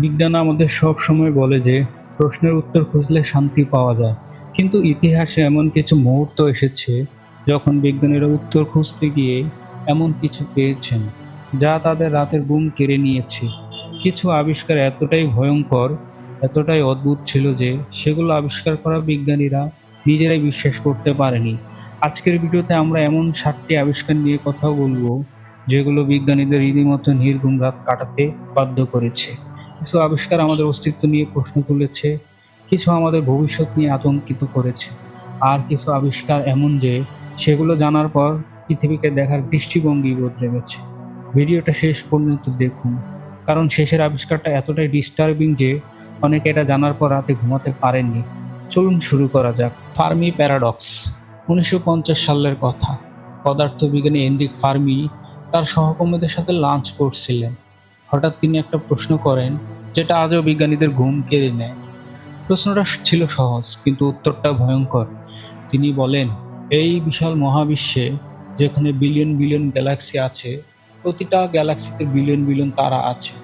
বিজ্ঞান আমাদের সব সময় বলে যে প্রশ্নের উত্তর খুঁজলে শান্তি পাওয়া যায়, কিন্তু ইতিহাসে এমন কিছু মুহূর্ত এসেছে যখন বিজ্ঞানীরা উত্তর খুঁজতে গিয়ে এমন কিছু পেয়েছেন যা তাদের রাতের ঘুম কেড়ে নিয়েছে। কিছু আবিষ্কার এতটাই ভয়ঙ্কর, এতটাই অদ্ভুত ছিল যে সেগুলো আবিষ্কার করা বিজ্ঞানীরা নিজেরাই বিশ্বাস করতে পারেনি। আজকের ভিডিওতে আমরা এমন 7টি আবিষ্কার নিয়ে কথা বলবো যেগুলো বিজ্ঞানীদের রীতিমতো নির্ঘুম রাত কাটাতে বাধ্য করেছে। কিছু আবিষ্কার আমাদের অস্তিত্ব নিয়ে প্রশ্ন তুলেছে, কিছু আমাদের ভবিষ্যৎ নিয়ে আতঙ্কিত করেছে, আর কিছু আবিষ্কার এমন যে সেগুলো জানার পর পৃথিবীকে দেখার দৃষ্টিভঙ্গি বদলে গেছে। ভিডিওটা শেষ পর্যন্ত দেখুন, কারণ শেষের আবিষ্কারটা এতটাই ডিস্টার্বিং যে অনেকে এটা জানার পর রাতে ঘুমাতে পারেননি। চলুন শুরু করা যাক। Fermi paradox. 1950 সালের কথা। পদার্থবিজ্ঞানী এনরিক ফার্মি তার সহকর্মীদের সাথে লাঞ্চ করছিলেন। হঠাৎ তিনি একটা প্রশ্ন করেন যেটা আজও বিজ্ঞানীদের ঘুম কেড়ে নেয়। প্রশ্নটা ছিল সহজ, কিন্তু উত্তরটা ভয়ঙ্কর। তিনি বলেন, এই বিশাল মহাবিশ্বে যেখানে বিলিয়ন বিলিয়ন গ্যালাক্সি আছে, প্রতিটা গ্যালাক্সিতে বিলিয়ন বিলিয়ন তারা আছে,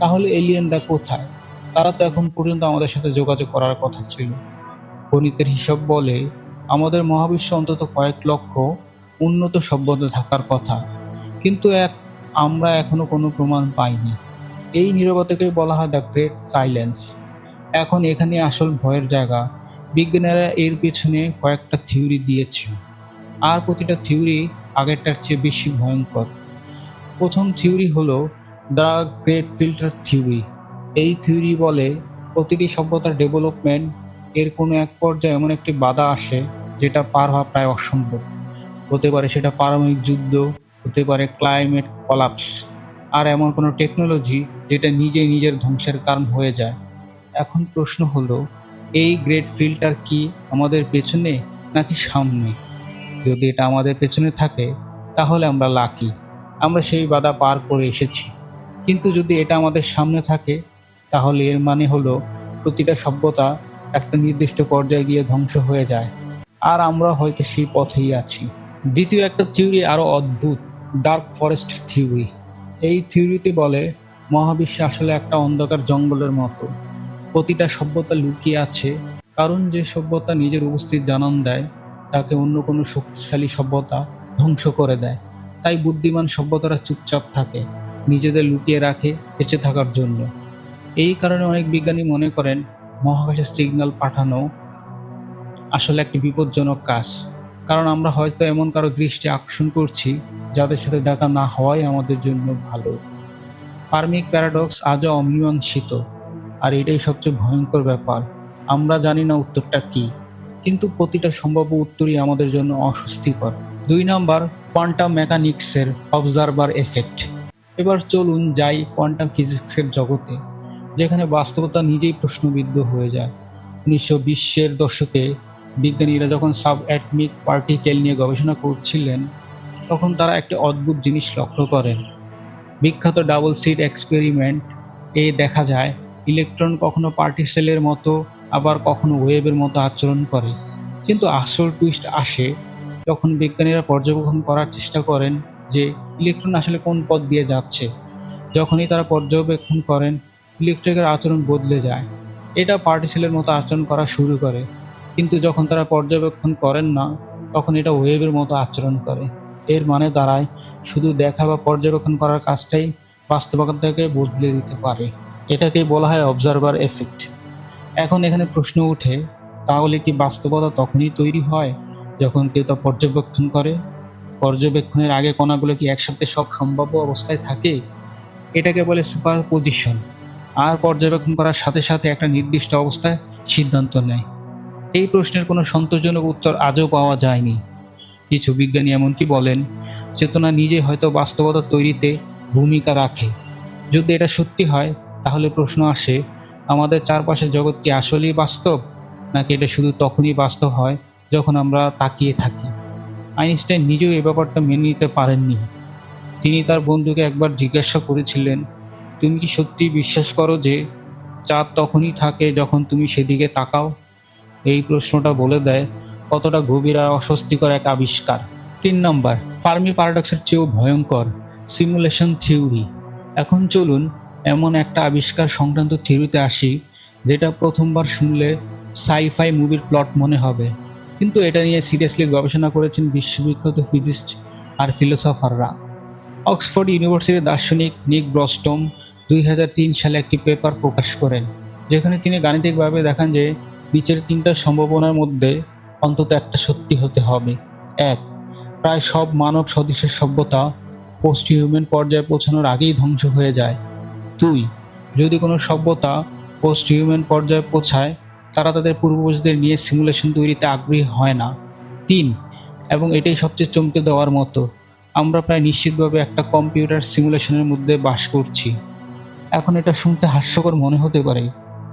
তাহলে এলিয়েনরা কোথায়? তারা তো এখন পর্যন্ত আমাদের সাথে যোগাযোগ করার কথা ছিল। গণিতের হিসাব বলে আমাদের মহাবিশ্বে অন্তত কয়েক লক্ষ উন্নত সভ্যতা থাকার কথা, কিন্তু আমরা এখনো কোনো প্রমাণ পাইনি। এই নীরবতাকে বলা হয় দ্য গ্রেট সাইলেন্স। এখন এখানে আসল ভয়ের জায়গা। বিজ্ঞানীরা এর পেছনে কয়েকটা থিওরি দিয়েছে, আর প্রতিটা থিওরি আগেরটার চেয়ে বেশি ভয়ঙ্কর। প্রথম থিওরি হলো দ্য গ্রেট ফিল্টার থিওরি। এই থিওরি বলে প্রতিটি সভ্যতার ডেভেলপমেন্ট এর কোনো এক পর্যায়ে এমন একটি বাধা আসে যেটা পার হওয়া প্রায় অসম্ভব। হতে পারে সেটা পারমাণবিক যুদ্ধ, হতে পারে ক্লাইমেট কলাপস, আর এমন কোনো টেকনোলজি যেটা নিজেই নিজের ধ্বংসের কারণ হয়ে যায়। এখন প্রশ্ন হলো, এই গ্রেট ফিল্টার কি আমাদের পেছনে নাকি সামনে? যদি এটা আমাদের পেছনে থাকে তাহলে আমরা লাকি, আমরা সেই বাধা পার করে এসেছি। কিন্তু যদি এটা আমাদের সামনে থাকে তাহলে এর মানে হলো প্রতিটা সভ্যতা একটা নির্দিষ্ট পর্যায়ে গিয়ে ধ্বংস হয়ে যায়, আর আমরা হয়তো সেই পথেই আছি। দ্বিতীয় একটা থিওরি আরো অদ্ভুত, ডার্ক ফরেস্ট থিওরি। এই থিওরিতে বলে মহাবিশ্ব আসলে একটা অন্ধকার জঙ্গলের মতো। প্রতিটা সভ্যতা লুকিয়ে আছে, কারণ যে সভ্যতা নিজের উপস্থিতি জানান দেয় তাকে অন্য কোনো শক্তিশালী সভ্যতা ধ্বংস করে দেয়। তাই বুদ্ধিমান সভ্যতারা চুপচাপ থাকে, নিজেদের লুকিয়ে রাখে বেঁচে থাকার জন্য। এই কারণে অনেক বিজ্ঞানী মনে করেন মহাকাশে সিগন্যাল পাঠানো আসলে একটি বিপজ্জনক কাজ, কারণ আমরা হয়তো এমন কারো দৃষ্টি আকর্ষণ করছি যাদের সাথে দেখা না হওয়াই আমাদের জন্য ভালো। ফার্মিক প্যারাডক্স আজও অমীমাংসিত, আর এটাই সবচেয়ে ভয়ঙ্কর ব্যাপার। আমরা জানি না উত্তরটা কি, কিন্তু প্রতিটা সম্ভাব্য উত্তরই আমাদের জন্য অস্বস্তিকর। 2 নাম্বার, কোয়ান্টাম মেকানিক্সের অবজারভার এফেক্ট। এবার চলুন যাই কোয়ান্টাম ফিজিক্সের জগতে, যেখানে বাস্তবতা নিজেই প্রশ্নবিদ্ধ হয়ে যায়। 1920-এর দশকে বিজ্ঞানীরা যখন সাব অ্যাটমিক পার্টিকেল নিয়ে গবেষণা করছিলেন, তখন তারা একটি অদ্ভুত জিনিস লক্ষ্য করেন। বিখ্যাত ডাবল স্লিট এক্সপেরিমেন্ট এ দেখা যায় ইলেকট্রন কখনো পার্টিকেলের মতো, আবার কখনো ওয়েভের মতো আচরণ করে। কিন্তু আসল টুইস্ট আসে যখন বিজ্ঞানীরা পর্যবেক্ষণ করার চেষ্টা করেন যে ইলেকট্রন আসলে কোন পথ দিয়ে যাচ্ছে। যখনই তারা পর্যবেক্ষণ করেন, ইলেকট্রনের আচরণ বদলে যায়। এটা পার্টিকেলের মতো আচরণ করা শুরু করে, কিন্তু যখন তারা পর্যবেক্ষণ করেন না, তখন এটা ওয়েভের মতো আচরণ করে। এর মানে দাঁড়ায় শুধু দেখা বা পর্যবেক্ষণ করার কাজটাই বাস্তবতাকে বদলে দিতে পারে। এটাকেই বলা হয় অবজারভার এফেক্ট। এখন এখানে প্রশ্ন ওঠে, তাহলে কি বাস্তবতা তখনই তৈরি হয় যখন কেউ তা পর্যবেক্ষণ করে? পর্যবেক্ষণের আগে কণাগুলো কি একসাথে সব সম্ভাব্য অবস্থায় থাকে? এটাকে বলে সুপারপজিশন। আর পর্যবেক্ষণ করার সাথে সাথে একটা নির্দিষ্ট অবস্থায় সিদ্ধান্ত নেয়। এই প্রশ্নের কোনো সন্তোষজনক উত্তর আজও পাওয়া যায়নি। কিছু বিজ্ঞানী এমনকি বলেন চেতনা নিজে হয়তো বাস্তবতা তৈরিতে ভূমিকা রাখে। যদি এটা সত্যি হয়, তাহলে প্রশ্ন আসে, আমাদের চারপাশের জগৎ কি আসলেই বাস্তব, নাকি এটা শুধু তখনই বাস্তব হয় যখন আমরা তাকিয়ে থাকি? আইনস্টাইন নিজেও এই ব্যাপারটা মেনে নিতে পারেননি। তিনি তার বন্ধুকে একবার জিজ্ঞাসা করেছিলেন, তুমি কি সত্যিই বিশ্বাস করো যে চাঁদ তখনই থাকে যখন তুমি সেদিকে তাকাও? এই প্রশ্নটা বলে দেয় কতটা গভীর আর অস্বস্তিকর এক আবিষ্কার। 3 নম্বর, ফার্মি প্যারাডক্সের চেয়েও ভয়ঙ্কর, সিমুলেশন থিওরি। এখন চলুন এমন একটা আবিষ্কার সংক্রান্ত থিওরিতে আসি, যেটা প্রথমবার শুনলে সাই-ফাই মুভির প্লট মনে হবে, কিন্তু এটা নিয়ে সিরিয়াসলি গবেষণা করেছেন বিশ্ববিখ্যাত ফিজিস্ট আর ফিলোসফাররা। অক্সফোর্ড ইউনিভার্সিটির দার্শনিক নিক ব্রস্টম 2003 সালে একটি পেপার প্রকাশ করেন, যেখানে তিনি গাণিতিকভাবে দেখান যে নিচের তিনটা সম্ভাবনার মধ্যে অন্তত একটা সত্যি হতে হবে। 1. প্রায় সব মানব সদৃশ সভ্যতা পোস্ট হিউম্যান পর্যায়ে পৌঁছানোর আগেই ধ্বংস হয়ে যায়। 2. যদি কোনো সভ্যতা পোস্ট হিউম্যান পর্যায়ে পৌঁছায়, তারা তাদের পূর্বপুরুষদের নিয়ে সিমুলেশন তৈরিতে আগ্রহী হয় না। 3. এবং এটাই সবচেয়ে চমকে দেওয়ার মতো, আমরা প্রায় নিশ্চিতভাবে একটা কম্পিউটার সিমুলেশনের মধ্যে বাস করছি। এখন এটা শুনতে হাস্যকর মনে হতে পারে,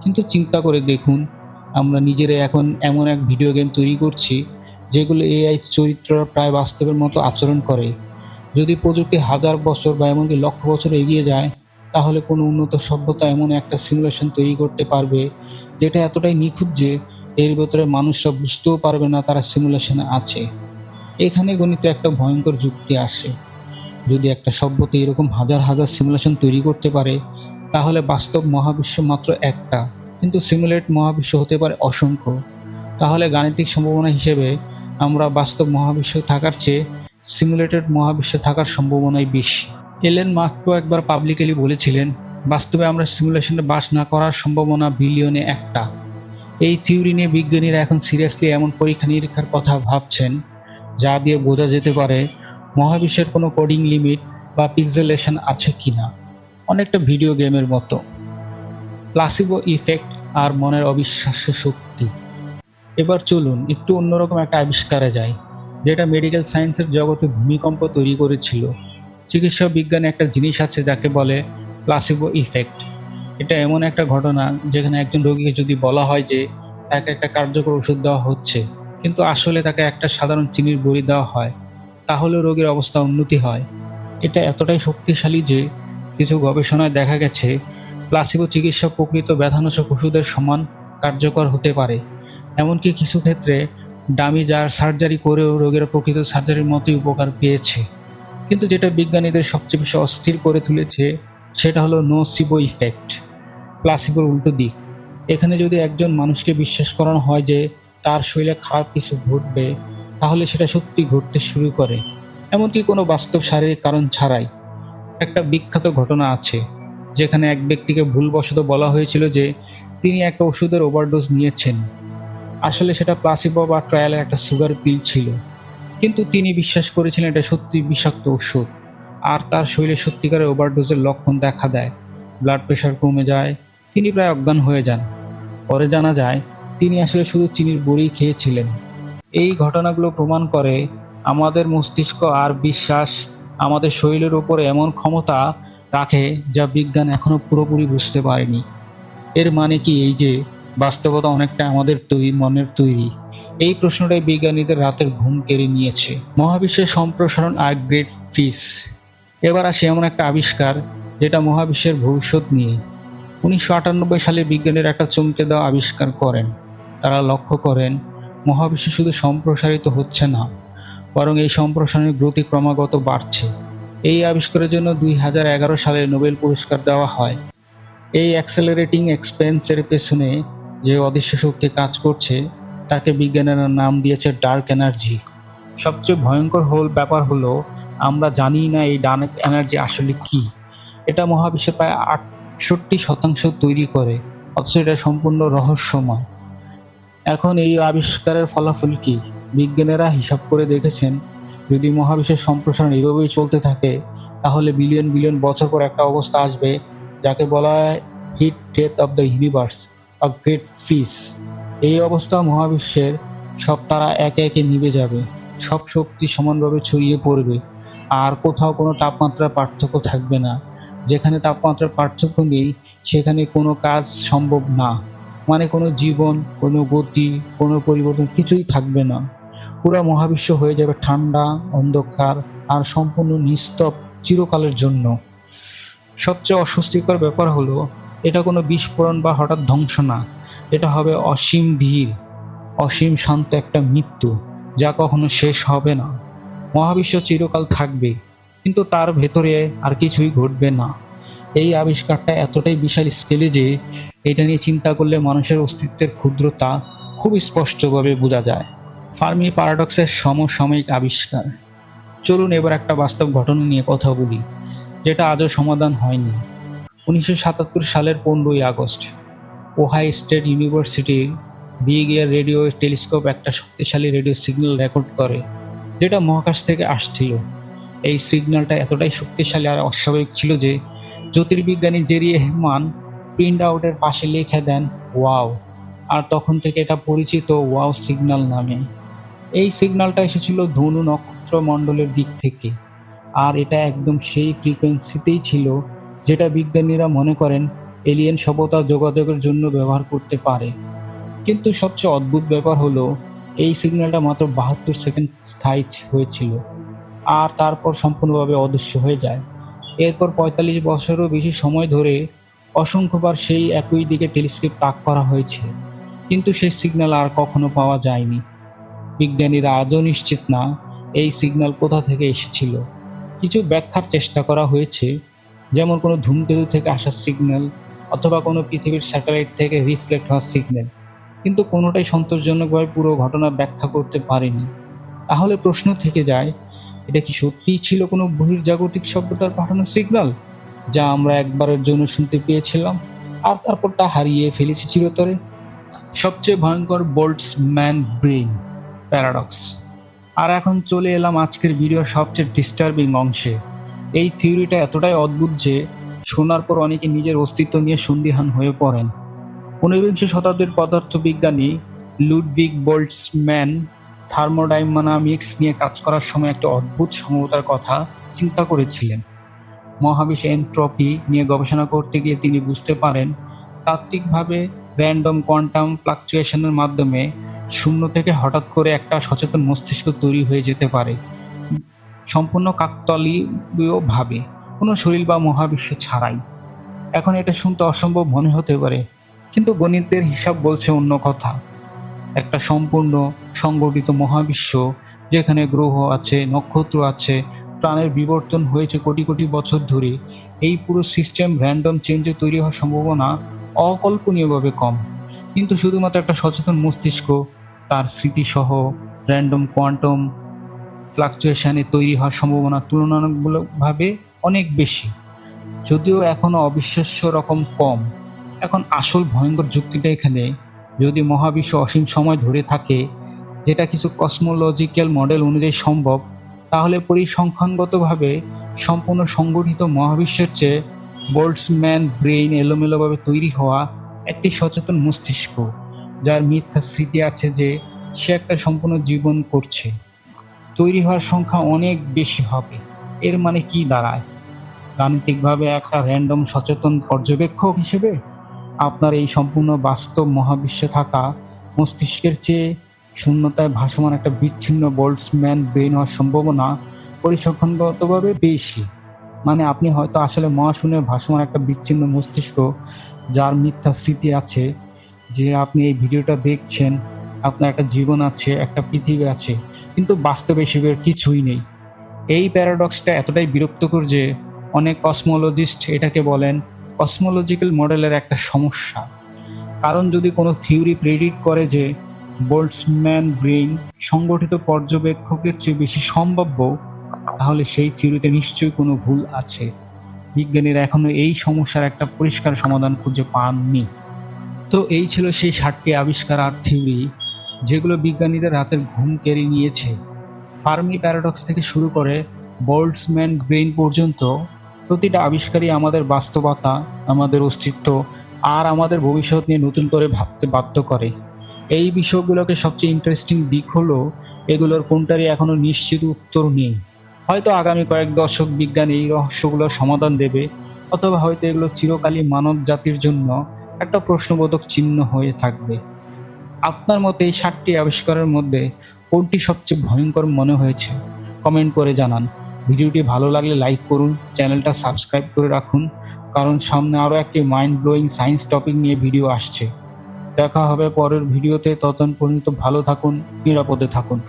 কিন্তু চিন্তা করে দেখুন, আমরা নিজেরাই এখন এমন এক ভিডিও গেম তৈরি করছি যেগুলো এআই চরিত্ররা প্রায় বাস্তবের মতো আচরণ করে। যদি প্রযুক্তি হাজার বছর বা এমনকি লক্ষ বছর এগিয়ে যায়, তাহলে কোনো উন্নত সভ্যতা এমন একটা সিমুলেশন তৈরি করতে পারবে যেটা এতটাই নিখুঁত যে এর ভেতরে মানুষরা বুঝতেও পারবে না তারা সিমুলেশনে আছে। এখানে গণিতে একটা ভয়ঙ্কর যুক্তি আসে। যদি একটা সভ্যতা এরকম হাজার হাজার সিমুলেশন তৈরি করতে পারে, তাহলে বাস্তব মহাবিশ্ব মাত্র একটা, কিন্তু সিমুলেট মহাবিশ্ব হতে পারে অসংখ্য। তাহলে গাণিতিক সম্ভাবনা হিসেবে আমরা বাস্তব মহাবিশ্বে থাকার চেয়ে সিমুলেটেড মহাবিশ্বে থাকার সম্ভাবনাই বেশি। এলেন মাস্কও একবার পাবলিকলি বলেছিলেন, বাস্তবে আমরা সিমুলেশনে বাস না করার সম্ভাবনা বিলিয়নে একটা। এই থিওরি নিয়ে বিজ্ঞানীরা এখন সিরিয়াসলি এমন পরীক্ষা নিরীক্ষার কথা ভাবছেন, যা দিয়ে বোঝা যেতে পারে মহাবিশ্বের কোনো কোডিং লিমিট বা পিক্সেলেশন আছে কিনা, অনেকটা ভিডিও গেমের মতো। প্লাসিবো ইফেক্ট আর মনের অবিশ্বাস্য শক্তি। এবার চলুন একটু অন্যরকম একটা আবিষ্কারে যাই, যেটা মেডিকেল সায়েন্সের জগতে ভূমিকম্প তৈরি করেছিল। চিকিৎসা বিজ্ঞানে একটা জিনিস আছে যাকে বলে প্লাসিবো ইফেক্ট। এটা এমন একটা ঘটনা যেখানে একজন রোগীকে যদি বলা হয় যে তাকে একটা কার্যকর ওষুধ দেওয়া হচ্ছে, কিন্তু আসলে তাকে একটা সাধারণ চিনির বড়ি দেওয়া হয়, তাহলে রোগীর অবস্থা উন্নতি হয়। এটা এতটাই শক্তিশালী যে কিছু গবেষণায় দেখা গেছে প্লাসিবো চিকিৎসা প্রকৃত ব্যথানাশক ওষুধের সমান কার্যকর হতে পারে। এমনকি কিছু ক্ষেত্রে ডামি যার সার্জারি করেও রোগীরা প্রকৃত সার্জারির মতোই উপকার পেয়েছে। কিন্তু যেটা বিজ্ঞানীদের সবচেয়ে বেশি অস্থির করে তুলেছে সেটা হলো নোসিবো ইফেক্ট, প্লাসিবোর উল্টো দিক। এখানে যদি একজন মানুষকে বিশ্বাস করানো হয় যে তার শরীরে খারাপ কিছু ঘটবে, তাহলে সেটা সত্যি ঘটতে শুরু করে, এমনকি কোনো বাস্তব শারীরিক কারণ ছাড়াই। একটা বিখ্যাত ঘটনা আছে যেখানে এক ব্যক্তিকে ভুলবশত বলা হয়েছিল যে তিনি একটা ওষুধের ওভারডোজ নিয়েছেন। আসলে সেটা প্লাসিবো বা ট্রায়ালের একটা সুগার পিল ছিল, কিন্তু তিনি বিশ্বাস করেছিলেন এটা সত্যি বিষাক্ত ওষুধ। আর তার শরীরে সত্যিকারের ওভারডোজের লক্ষণ দেখা দেয়, ব্লাড প্রেশার কমে যায়, তিনি প্রায় অজ্ঞান হয়ে যান। পরে জানা যায় তিনি আসলে শুধু চিনির বড়ি খেয়েছিলেন। এই ঘটনাগুলো প্রমাণ করে আমাদের মস্তিষ্ক আর বিশ্বাস আমাদের শরীরের উপরে এমন ক্ষমতা রাখে যা বিজ্ঞান এখনো পুরোপুরি বুঝতে পারেনি। এর মানে কি এই যে বাস্তবতা অনেকটা আমাদের মনের তৈরি? এই প্রশ্নটাই বিজ্ঞানীদের রাতের ঘুম কেড়ে নিয়েছে। মহাবিশ্বের সম্প্রসারণ আর গ্রেট ফিস। এবার আসে এমন একটা আবিষ্কার যেটা মহাবিশ্বের ভবিষ্যৎ নিয়ে। 1998 সালে বিজ্ঞানীরা একটা চমকে দেওয়া আবিষ্কার করেন। তারা লক্ষ্য করেন মহাবিশ্ব শুধু সম্প্রসারিত হচ্ছে না, বরং এই সম্প্রসারণের গতি ক্রমাগত বাড়ছে। এই আবিষ্কারের জন্য 2011 সালে নোবেল পুরস্কার দেওয়া হয়। এই অ্যাক্সেলারেটিং এক্সপেন্সের পেছনে যে অদৃশ্য শক্তি কাজ করছে তাকে বিজ্ঞানীরা নাম দিয়েছে ডার্ক এনার্জি। সবচেয়ে ভয়ঙ্কর ব্যাপার হলো আমরা জানি না এই ডার্ক এনার্জি আসলে কি। এটা মহাবিশ্বের প্রায় 68% তৈরি করে, অথচ এটা সম্পূর্ণ রহস্যময়। এখন এই আবিষ্কারের ফলাফল কি? বিজ্ঞানীরা হিসাব করে দেখেছেন, যদি মহাবিশ্বের সম্প্রসারণ এভাবেই চলতে থাকে, তাহলে বিলিয়ন বিলিয়ন বছর পর একটা অবস্থা আসবে যাকে বলা হয় heat death of the universe বা গ্রেট ফ্রিজ। এই অবস্থা মহাবিশ্বের সব তারা একে একে নিভে যাবে, সব শক্তি সমানভাবে ছড়িয়ে পড়বে, আর কোথাও কোনো তাপমাত্রার পার্থক্য থাকবে না। যেখানে তাপমাত্রার পার্থক্য নেই সেখানে কোনো কাজ সম্ভব না, মানে কোনো জীবন, কোনো গতি, কোনো পরিবর্তন কিছুই থাকবে না। পুরো মহাবিশ্ব হয়ে যাবে ঠান্ডা, অন্ধকার আর সম্পূর্ণ নিস্তব চিরকালের জন্য। সবচেয়ে অস্বস্তিকর ব্যাপার হলো এটা কোনো বিস্ফোরণ বা হঠাৎ ধ্বংস না, এটা হবে অসীম ধীর, অসীম শান্ত একটা মৃত্যু যা কখনো শেষ হবে না। মহাবিশ্ব চিরকাল থাকবে, কিন্তু তার ভেতরে আর কিছুই ঘটবে না। এই আবিষ্কারটা এতটাই বিশাল স্কেলে যে এটা নিয়ে চিন্তা করলে মানুষের অস্তিত্বের ক্ষুদ্রতা খুব স্পষ্টভাবে বোঝা যায়। ফার্মি প্যারাডক্সের সমসাময়িক আবিষ্কার। চলুন এবার একটা বাস্তব ঘটনা নিয়ে কথা বলি, যেটা আজও সমাধান হয়নি। 1977 সালের 15ই আগস্ট ওহাইও স্টেট ইউনিভার্সিটির বিগ এয়ার রেডিও টেলিস্কোপ একটা শক্তিশালী রেডিও সিগন্যাল রেকর্ড করে, যেটা মহাকাশ থেকে আসছিল। এই সিগন্যালটা এতটাই শক্তিশালী আর অস্বাভাবিক ছিল যে জ্যোতির্বিজ্ঞানী জেরি এহমান প্রিন্ট আউটের পাশে লিখে দেন ওয়াও, আর তখন থেকে এটা পরিচিত ওয়াও সিগন্যাল নামে। এই সিগন্যালটা এসেছিল ধনু নক্ষত্র মণ্ডলের দিক থেকে, আর এটা একদম সেই ফ্রিকোয়েন্সিতেই ছিল যেটা বিজ্ঞানীরা মনে করেন এলিয়েন সভ্যতা যোগাযোগের জন্য ব্যবহার করতে পারে। কিন্তু সবচেয়ে অদ্ভুত ব্যাপার হলো এই সিগন্যালটা মাত্র 72 সেকেন্ড স্থায়ী হয়েছিল, আর তারপর সম্পূর্ণভাবে অদৃশ্য হয়ে যায়। এরপর 45 বছরেরও বেশি সময় ধরে অসংখ্যবার সেই একই দিকে টেলিস্কোপ তাক করা হয়েছে, কিন্তু সেই সিগন্যাল আর কখনো পাওয়া যায়নি। বিজ্ঞানীরা আজও নিশ্চিত না এই সিগন্যাল কোথা থেকে এসেছিল। কিছু ব্যাখ্যার চেষ্টা করা হয়েছে, যেমন কোনো ধূমকেতু থেকে আসা সিগন্যাল অথবা কোনো পৃথিবীর স্যাটেলাইট থেকে রিফ্লেক্ট হওয়া সিগন্যাল, কিন্তু কোনোটাই সন্তোষজনকভাবে পুরো ঘটনা ব্যাখ্যা করতে পারেনি। তাহলে প্রশ্ন থেকে যায়, এটা কি সত্যিই ছিল কোনো বহির্জাগতিক সভ্যতার পাঠানো সিগন্যাল, যা আমরা একবারের জন্য শুনতে পেয়েছিলাম আর তারপর তা হারিয়ে ফেলেছি চিরতরে? সবচেয়ে ভয়ঙ্কর বোল্টজম্যান ব্রেইন প্যারাডক্স। আর এখন চলে এলাম আজকের ভিডিওর সবচেয়ে ডিস্টার্বিং অংশে। এই থিওরিটা এতটাই অদ্ভুত যে শোনার পর অনেকে নিজের অস্তিত্ব নিয়ে সন্দিহান হয়ে পড়েন। 19বিংশ শতাব্দীর পদার্থবিজ্ঞানী লুডভিগ বোল্টজম্যান থার্মোডাইনামিক্স নিয়ে কাজ করার সময় একটা অদ্ভুত সম্ভাবনার কথা চিন্তা করেছিলেন। মহাবিশ্বে এনট্রপি নিয়ে গবেষণা করতে গিয়ে তিনি বুঝতে পারেন তাত্ত্বিকভাবে র্যান্ডম কোয়ান্টাম ফ্লাকচুয়েশনের মাধ্যমে শূন্য থেকে হঠাৎ করে একটা সচেতন মস্তিষ্ক তৈরি হয়ে যেতে পারে, সম্পূর্ণ কাকতালীয়ভাবে, কোনো শরীর বা মহাবিশ্ব ছাড়াই। এখন এটা শুনতে অসম্ভব মনে হতে পারে, কিন্তু গণিতের হিসাব বলছে অন্য কথা। একটা সম্পূর্ণ সংগঠিত মহাবিশ্ব, যেখানে গ্রহ আছে, নক্ষত্র আছে, প্রাণের বিবর্তন হয়েছে কোটি কোটি বছর ধরে, এই পুরো সিস্টেম র্যান্ডম চেঞ্জে তৈরি হওয়ার সম্ভাবনা অকল্পনীয়ভাবে কম। কিন্তু শুধুমাত্র একটা সচেতন মস্তিষ্ক, তার স্মৃতিসহ র্যান্ডম কোয়ান্টাম ফ্লাকচুয়েশনে তৈরি হওয়ার সম্ভাবনা তুলনামূলকভাবে অনেক বেশি, যদিও এখনও অবিশ্বাস্য রকম কম। এখন আসল ভয়ঙ্কর যুক্তিটা এখানে, যদি মহাবিশ্ব অসীম সময় ধরে থাকে, যেটা কিছু কসমোলজিক্যাল মডেল অনুযায়ী সম্ভব, তাহলে পরিসংখ্যানগতভাবে সম্পূর্ণ সংগঠিত মহাবিশ্বের চেয়ে বোল্টজম্যান ব্রেইন এলোমেলোভাবে তৈরি হওয়া একটি সচেতন মস্তিষ্ক, যার মিথ্যা স্মৃতি আছে যে সে একটা সম্পূর্ণ জীবন করছে, তৈরি হওয়ার সংখ্যা অনেক বেশি হবে। এর মানে কি দাঁড়ায়? গাণিতিকভাবে একটা র্যান্ডম সচেতন পর্যবেক্ষক হিসেবে আপনার এই সম্পূর্ণ বাস্তব মহাবিশ্বে থাকা মস্তিষ্কের চেয়ে শূন্যতায় ভাসমান একটা বিচ্ছিন্ন বোল্টজম্যান ব্রেইন হওয়ার সম্ভাবনা পরিসংখ্যানগতভাবে বেশি। মানে আপনি হয়তো আসলে মহাশূন্যে ভাসমান একটা বিচ্ছিন্ন মস্তিষ্ক, যার মিথ্যা স্মৃতি আছে যে আপনি এই ভিডিওটা দেখছেন, আপনার একটা জীবন আছে, একটা পৃথিবী আছে, কিন্তু বাস্তবে সেগুলোর কিছুই নেই। এই প্যারাডক্সটা এতটাই বিরক্তকর যে অনেক কসমোলজিস্ট এটাকে বলেন কসমোলজিক্যাল মডেলের একটা সমস্যা। কারণ যদি কোনো থিওরি প্রেডিক্ট করে যে বোল্টজম্যান ব্রেইন সংগঠিত পর্যবেক্ষকের চেয়ে বেশি সম্ভাব্য, তাহলে সেই থিওরিতে নিশ্চয়ই কোনো ভুল আছে। বিজ্ঞানীরা এখনো এই সমস্যার একটা পরিষ্কার সমাধান খুঁজে পাননি। তো এই ছিল সেই 7টি আবিষ্কার আর থিওরি যেগুলো বিজ্ঞানীদের রাতের ঘুম কেড়ে নিয়েছে। ফার্মি প্যারাডক্স থেকে শুরু করে বোল্টজম্যান ব্রেইন পর্যন্ত, প্রতিটা আবিষ্কারই আমাদের বাস্তবতা, আমাদের অস্তিত্ব আর আমাদের ভবিষ্যৎ নিয়ে নতুন করে ভাবতে বাধ্য করে। এই বিষয়গুলোকে সবচেয়ে ইন্টারেস্টিং দিক হলো এগুলোর কোনটারই এখনো নিশ্চিত উত্তর নেই। হয়তো আগামী কয়েক দশক বিজ্ঞান এই রহস্যগুলোর সমাধান দেবে, অথবা হয়তো এগুলো চিরকালই মানব জাতির জন্য একটা প্রশ্নবোধক চিহ্ন হয়ে থাকবে। আপনার মতে এই 7টি আবিষ্কারের মধ্যে কোনটি সবচেয়ে ভয়ঙ্কর মনে হয়েছে? কমেন্ট করে জানান। ভিডিওটি ভালো লাগলে লাইক করুন, চ্যানেলটা সাবস্ক্রাইব করে রাখুন, কারণ সামনে আরও একটি মাইন্ড ব্লোয়িং সায়েন্স টপিক নিয়ে ভিডিও আসছে। দেখা হবে পরের ভিডিওতে, ততক্ষণ পর্যন্ত ভালো থাকুন, নিরাপদে থাকুন।